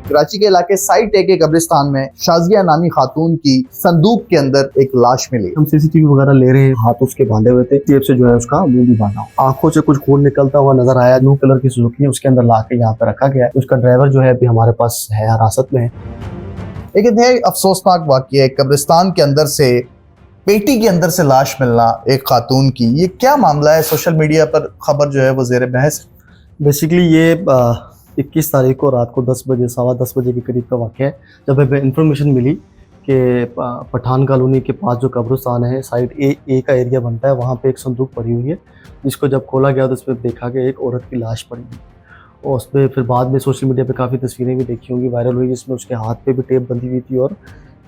कराची के इलाके साइट ए के कब्रिस्तान में शाजिया नामी खातून की संदूक के अंदर एक लाश मिली। हम सीसीटीवी वगैरह ले रहे हैं, हाथ उसके बांधे हुए थे, टेप से जो है उसका मुंह भी बांधा, आंखों से कुछ खून निकलता हुआ नजर आया। ब्लू कलर की सुजुकी है, उसके अंदर ला के यहाँ पे रखा गया है। उसका ड्राइवर जो है अभी हमारे पास है, हिरासत में है। एक इंतहाई अफसोसनाक वाक़या है, कब्रिस्तान के अंदर से पेटी के अंदर से लाश मिलना एक खातून की। ये क्या मामला है? सोशल मीडिया पर खबर जो है वो ज़ेर बहस है। बेसिकली ये 21 तारीख को रात को 10 बजे, 10:15 बजे के करीब का वाक़या है, जब हमें इन्फॉर्मेशन मिली कि पठान कॉलोनी के पास जो कब्रिस्तान है, साइड ए का एरिया बनता है, वहाँ पे एक संदूक पड़ी हुई है, जिसको जब खोला गया तो उस पर देखा कि एक औरत की लाश पड़ी हुई। और उस पर फिर बाद में सोशल मीडिया पे काफ़ी तस्वीरें भी देखी होंगी, वायरल हुई, जिसमें उसके हाथ पे भी टेप बंधी हुई थी और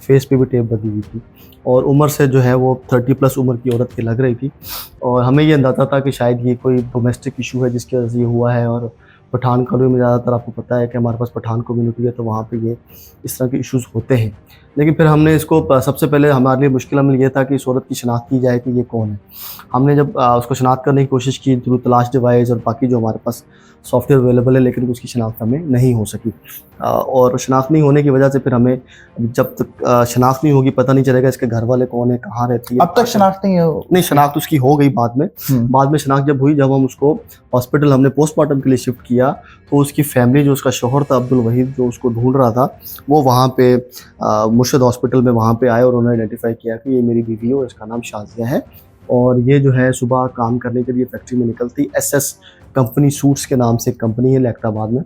फेस पे भी टेप बंधी हुई थी। और उम्र से जो है वो 30+ उम्र की औरत की लग रही थी। और हमें ये अंदाज़ा था कि शायद ये कोई डोमेस्टिक इशू है जिसकी वजह से ये हुआ है। और पठान कॉलोनी में ज़्यादातर आपको पता है कि हमारे पास पठान कम्युनिटी है, तो वहाँ पे ये इस तरह के इश्यूज़ होते हैं। लेकिन फिर हमने इसको सबसे पहले हमारे लिए मुश्किल अमल ये था कि इस औरत की शनाख्त की जाए कि ये कौन है। हमने जब उसको शनाख्त करने की कोशिश की थ्रू तलाश डिवाइस और बाकी जो हमारे पास सॉफ्टवेयर अवेलेबल है, लेकिन उसकी शनाख्त हमें नहीं हो सकी। और शनाख्त नहीं होने की वजह से फिर हमें जब तक शनाख्त नहीं होगी पता नहीं चलेगा इसके घर वाले कौन है, कहाँ रहती है। अब तक शनाख्त नहीं शनाख्त उसकी हो गई बाद में। बाद में शनाख्त जब हुई, जब हम उसको हॉस्पिटल हमने पोस्टमार्टम के लिए शिफ्ट किया, तो उसकी फैमिली, जो उसका शौहर था अब्दुल वहीद, जो उसको ढूंढ रहा था, वो वहाँ पे मुर्शद हॉस्पिटल में वहाँ पे आए और उन्होंने आइडेंटिफाई किया कि ये मेरी बीवी है और इसका नाम शाजिया है। और ये जो है सुबह काम करने के लिए फैक्ट्री में निकलती, SS कंपनी सूट्स के नाम से एक कंपनी है लैक्टाबाद में,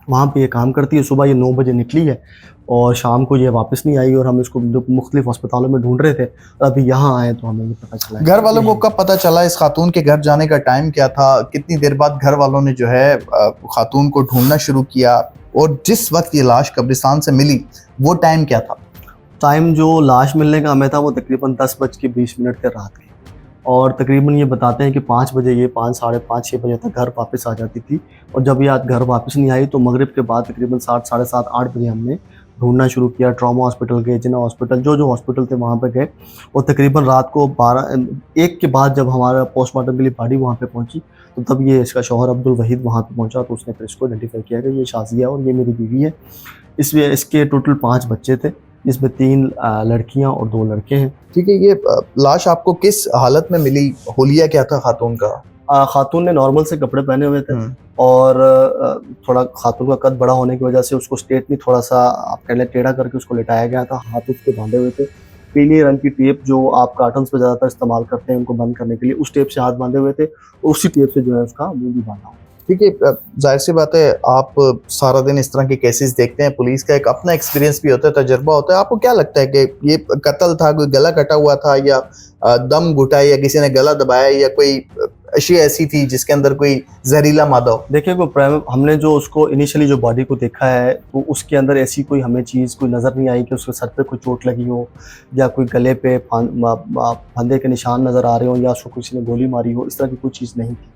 वहाँ पे ये काम करती है। सुबह ये 9 बजे निकली है और शाम को ये वापस नहीं आई। और हम इसको मुख्तलिफ अस्पतालों में ढूंढ रहे थे, और अभी यहाँ आए तो हमें ये पता चला। घर वालों को कब पता चला? इस खातून के घर जाने का टाइम क्या था? कितनी देर बाद घर वालों ने जो है खातून को ढूंढना शुरू किया? और जिस वक्त ये लाश कब्रिस्तान से मिली वो टाइम क्या था? टाइम जो लाश मिलने का हमें था वो तकरीबन 10:20 थे रात के। और तकरीबन ये बताते हैं कि 5 बजे ये 5, साढ़े 5, 6 बजे तक घर वापस आ जाती थी। और जब ये आज घर वापस नहीं आई तो मगरिब के बाद तकरीबन 7, साढ़े 7, 8 बजे हमने ढूंढना शुरू किया। ट्रॉमा हॉस्पिटल गए, जिन्ना हॉस्पिटल, जो हॉस्पिटल थे वहाँ पे गए। और तकरीबन रात को 1 के बाद जब हमारा पोस्टमार्टम के लिए गाड़ी वहाँ पे पहुँची, तो तब ये इसका शौहर अब्दुल वहीद वहाँ पे पहुँचा, तो उसने फिर इसको आइडेंटिफाई किया कि ये शाजिया और ये मेरी बीवी है। इसके टोटल 5 बच्चे थे, जिसमें 3 लड़कियां और 2 लड़के हैं। ठीक है, ये लाश आपको किस हालत में मिली? होलिया क्या था खातून का? खातून ने नॉर्मल से कपड़े पहने हुए थे। और थोड़ा खातून का कद बड़ा होने की वजह से उसको स्टेट में थोड़ा सा आप कह लें टेढ़ा करके उसको लिटाया गया था। हाथ उसके बांधे हुए थे, पीले रंग की टेप जो आप कार्टन्स पे ज़्यादातर इस्तेमाल करते हैं उनको बंद करने के लिए, उस टेप से हाथ बांधे हुए थे। उसी टेप से जो है उसका मुंह भी बांधा हुआ। ठीक है, जाहिर सी बात है, आप सारा दिन इस तरह के केसेस देखते हैं, पुलिस का एक अपना एक्सपीरियंस भी होता है, तजुर्बा होता है। आपको क्या लगता है कि ये कत्ल था, कोई गला कटा हुआ था, या दम घुटा, या किसी ने गला दबाया, या कोई अशिया ऐसी थी जिसके अंदर कोई जहरीला मादा हो? देखिए, हमने जो उसको इनिशियली जो बॉडी को देखा है, तो उसके अंदर ऐसी कोई हमें चीज़ कोई नज़र नहीं आई कि उसके सर पे कोई चोट लगी हो, या कोई गले पे फंदे के निशान नज़र आ रहे हो, या उसको किसी ने गोली मारी हो। इस तरह की कोई चीज़ नहीं थी।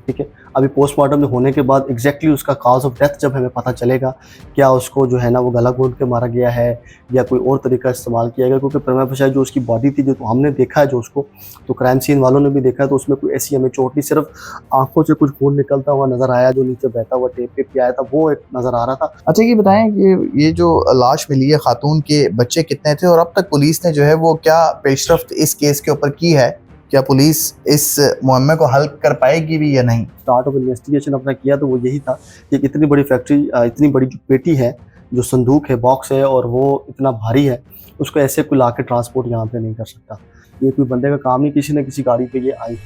ठीक है, अभी पोस्टमार्टम होने के बाद एग्जैक्टली उसका कॉज ऑफ डेथ जब हमें पता चलेगा, क्या उसको जो है ना वो गला घोंट के मारा गया है या कोई और तरीका इस्तेमाल किया गया, क्योंकि प्रमा फसाई जो उसकी बॉडी थी, जो तो हमने देखा है जो उसको, तो क्राइम सीन वालों ने भी देखा है, तो उसमें कोई ऐसी हमें चोट नहीं, सिर्फ आंखों से कुछ खून निकलता हुआ नजर आया, जो नीचे बहता हुआ टेप पे आया था वो एक नजर आ रहा था। अच्छा, ये बताएं कि ये जो लाश मिली है खातून के, बच्चे कितने थे, और अब तक पुलिस ने जो है वो क्या पेशरफ्त इस केस के ऊपर की है? क्या पुलिस इस मुहम्मे को हल कर पाएगी भी या नहीं? स्टार्ट ऑफ इन्वेस्टिगेशन अपना किया तो वो यही था कि इतनी बड़ी फैक्ट्री, इतनी बड़ी जो पेटी है, जो संदूक है, बॉक्स है, और वो इतना भारी है, उसको ऐसे कोई ला के ट्रांसपोर्ट यहाँ पे नहीं कर सकता। ये कोई बंदे का काम नहीं, किसी न किसी गाड़ी पे ये आई।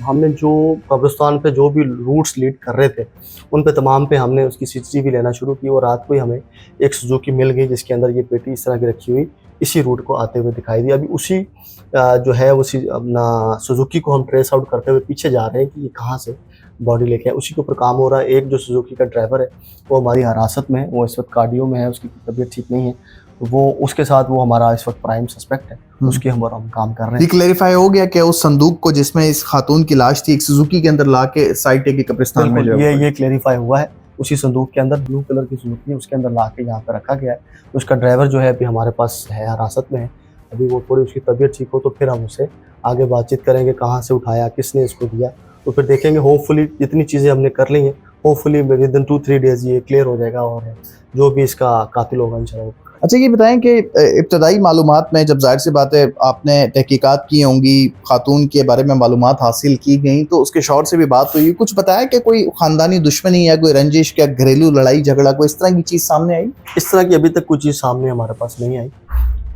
हमने जो कब्रिस्तान पे जो भी रूट्स लीड कर रहे थे, उन पे तमाम पे हमने उसकी CCTV लेना शुरू की। और रात को ही हमें एक सुजुकी मिल गई जिसके अंदर ये पेटी इस तरह की रखी हुई इसी रूट को आते हुए दिखाई दी। अभी उसी जो है उसी अपना सुजुकी को हम ट्रेस आउट करते हुए पीछे जा रहे हैं कि ये कहाँ से बॉडी लेके आए, उसी के ऊपर काम हो रहा है। एक जो सुजुकी का ड्राइवर है वो हमारी हिरासत में है, वो इस वक्त कार्डियो में है, उसकी तबीयत ठीक नहीं है, वो उसके साथ वो हमारा इस वक्त प्राइम सस्पेक्ट है, उसके हम काम कर रहे हैं। ये क्लैरिफाई हो गया कि उस संदूक को जिसमें इस खातून की लाश थी, एक सुजुकी के अंदर ला के साइट ए के कब्रिस्तान में ये क्लैरिफाई हुआ है। उसी संदूक के अंदर ब्लू कलर की सुजुकी है, उसके अंदर ला के यहाँ पे रखा गया है। उसका ड्राइवर जो है अभी हमारे पास है, हिरासत में है। अभी वो थोड़ी उसकी तबीयत ठीक हो तो फिर हम उससे आगे बातचीत करेंगे, कहाँ से उठाया, किसने इसको दिया, तो फिर देखेंगे। होपफुली जितनी चीज़ें हमने कर ली हैं होपफुली विद इन 2-3 डेज ये क्लियर हो जाएगा और जो भी इसका कातिल होगा इंशाल्लाह वो पकड़ा अच्छा, ये बताएं कि इब्तदाई मालूमात में जब जाहिर सी बात है आपने तहकीकात की होंगी, खातून के बारे में मालूमात हासिल की गई, तो उसके शौहर से भी बात हुई, कुछ बताया कि कोई ख़ानदानी दुश्मनी या कोई रंजिश, क्या घरेलू लड़ाई झगड़ा, कोई इस तरह की चीज़ सामने आई? इस तरह की अभी तक कुछ चीज़ सामने हमारे पास नहीं आई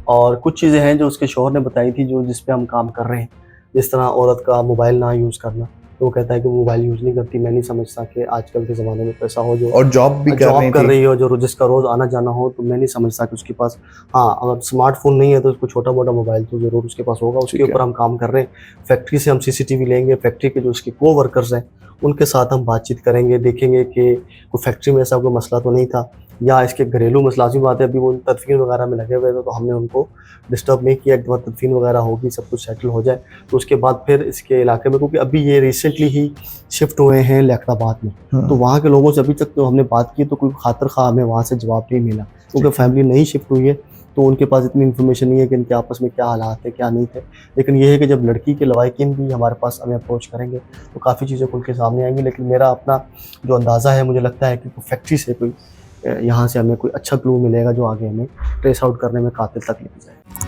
और कुछ चीज़ें हैं जो उसके शौहर ने बताई थी जो जिस पे हम काम कर रहे हैं। जिस तरह औरत का मोबाइल ना यूज़ करना, तो वो कहता है कि वो मोबाइल यूज़ नहीं करती। मैं नहीं समझता कि आजकल के ज़माने में तो ऐसा हो जो और जॉब भी कर रही जॉब कर थी। रही हो जो जिसका रोज़ आना-जाना हो, तो मैं नहीं समझता कि उसके पास, हाँ, अगर स्मार्टफ़ोन नहीं है तो उसको छोटा-मोटा मोबाइल तो ज़रूर उसके पास होगा। उसके ठीक है। ऊपर हम काम कर रहे हैं। फैक्ट्री से हम सीसीटीवी लेंगे, फैक्ट्री के जो उसके को-वर्कर्स हैं, उनके साथ हम बातचीत करेंगे, देखेंगे कि कोई फैक्ट्री में ऐसा कोई मसला तो नहीं था या इसके घरेलू मसला। लाज़िमी बात है, अभी वो तदफ़ीन वगैरह में लगे हुए थे, तो हमने उनको डिस्टर्ब नहीं किया। एक बार तदफ़ीन वगैरह होगी, सब कुछ सेटल हो जाए, तो उसके बाद फिर इसके इलाके में, क्योंकि अभी ये रिसेंटली ही शिफ्ट हुए हैं लियाकताबाद में, तो वहाँ के लोगों से अभी तक तो हमने बात की तो कोई खातिर ख़्वाह हमें वहाँ से जवाब नहीं मिला, क्योंकि फैमिली नई शिफ्ट हुई है, तो उनके पास इतनी इन्फॉर्मेशन नहीं है कि इनके आपस में क्या हालात है, क्या नहीं थे। लेकिन ये है कि जब लड़की के लवाहिकीन भी हमारे पास हमें अप्रोच करेंगे, तो काफ़ी चीज़ें खुल के सामने आएँगी। लेकिन मेरा अपना जो अंदाज़ा है, मुझे लगता है कि फैक्ट्री से कोई यहाँ से हमें कोई अच्छा क्लू मिलेगा जो आगे हमें ट्रेस आउट करने में कातिल तक लेके जाए।